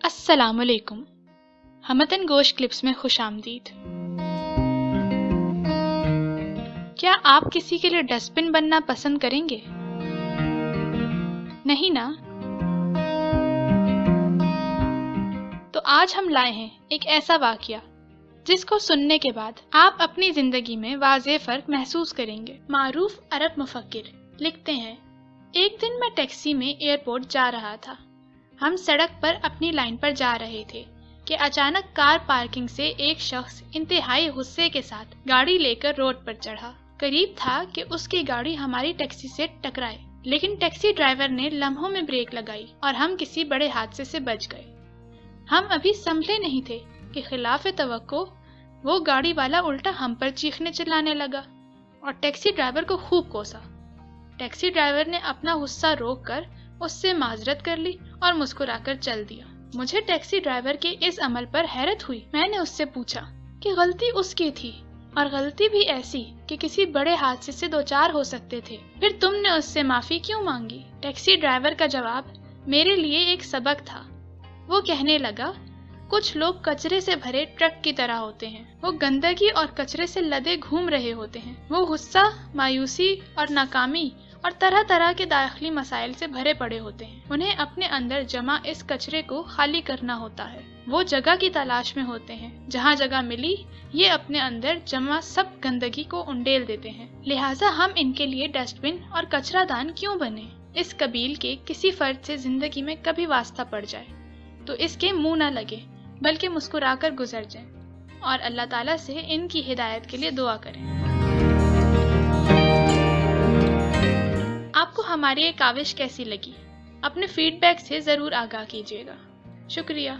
السلام علیکم، ہمتن گوشت کلپس میں خوش آمدید۔ کیا آپ کسی کے لیے ڈسٹ بن بننا پسند کریں گے؟ نہیں نا؟ تو آج ہم لائے ہیں ایک ایسا واقعہ جس کو سننے کے بعد آپ اپنی زندگی میں واضح فرق محسوس کریں گے۔ معروف عرب مفکر لکھتے ہیں، ایک دن میں ٹیکسی میں ایئرپورٹ جا رہا تھا۔ ہم سڑک پر اپنی لائن پر جا رہے تھے کہ اچانک کار پارکنگ سے ایک شخص انتہائی غصے کے ساتھ گاڑی لے کر روڈ پر چڑھا۔ قریب تھا کہ اس کی گاڑی ہماری ٹیکسی سے ٹکرائے، لیکن ٹیکسی ڈرائیور نے لمحوں میں بریک لگائی اور ہم کسی بڑے حادثے سے بچ گئے۔ ہم ابھی سنبھلے نہیں تھے کہ خلاف توقع وہ گاڑی والا الٹا ہم پر چیخنے چلانے لگا اور ٹیکسی ڈرائیور کو خوب کوسا۔ ٹیکسی ڈرائیور نے اپنا غصہ روک کر اس سے معذرت کر لی اور مسکرا کر چل دیا۔ مجھے ٹیکسی ڈرائیور کے اس عمل پر حیرت ہوئی۔ میں نے اس سے پوچھا کہ غلطی اس کی تھی، اور غلطی بھی ایسی کہ کسی بڑے حادثے سے دوچار ہو سکتے تھے، پھر تم نے اس سے معافی کیوں مانگی؟ ٹیکسی ڈرائیور کا جواب میرے لیے ایک سبق تھا۔ وہ کہنے لگا، کچھ لوگ کچرے سے بھرے ٹرک کی طرح ہوتے ہیں، وہ گندگی اور کچرے سے لدے گھوم رہے ہوتے ہیں، وہ غصہ، مایوسی اور ناکامی اور طرح طرح کے داخلی مسائل سے بھرے پڑے ہوتے ہیں۔ انہیں اپنے اندر جمع اس کچرے کو خالی کرنا ہوتا ہے۔ وہ جگہ کی تلاش میں ہوتے ہیں، جہاں جگہ ملی یہ اپنے اندر جمع سب گندگی کو انڈیل دیتے ہیں۔ لہٰذا ہم ان کے لیے ڈسٹ بن اور کچرا دان کیوں بنے؟ اس قبیل کے کسی فرد سے زندگی میں کبھی واسطہ پڑ جائے تو اس کے منہ نہ لگے، بلکہ مسکرا کر گزر جائیں اور اللہ تعالیٰ سے ان کی ہدایت کے لیے دعا کریں۔ آپ کو ہماری یہ کاوش کیسی لگی؟ اپنے فیڈ بیک سے ضرور آگاہ کیجیے گا۔ شکریہ۔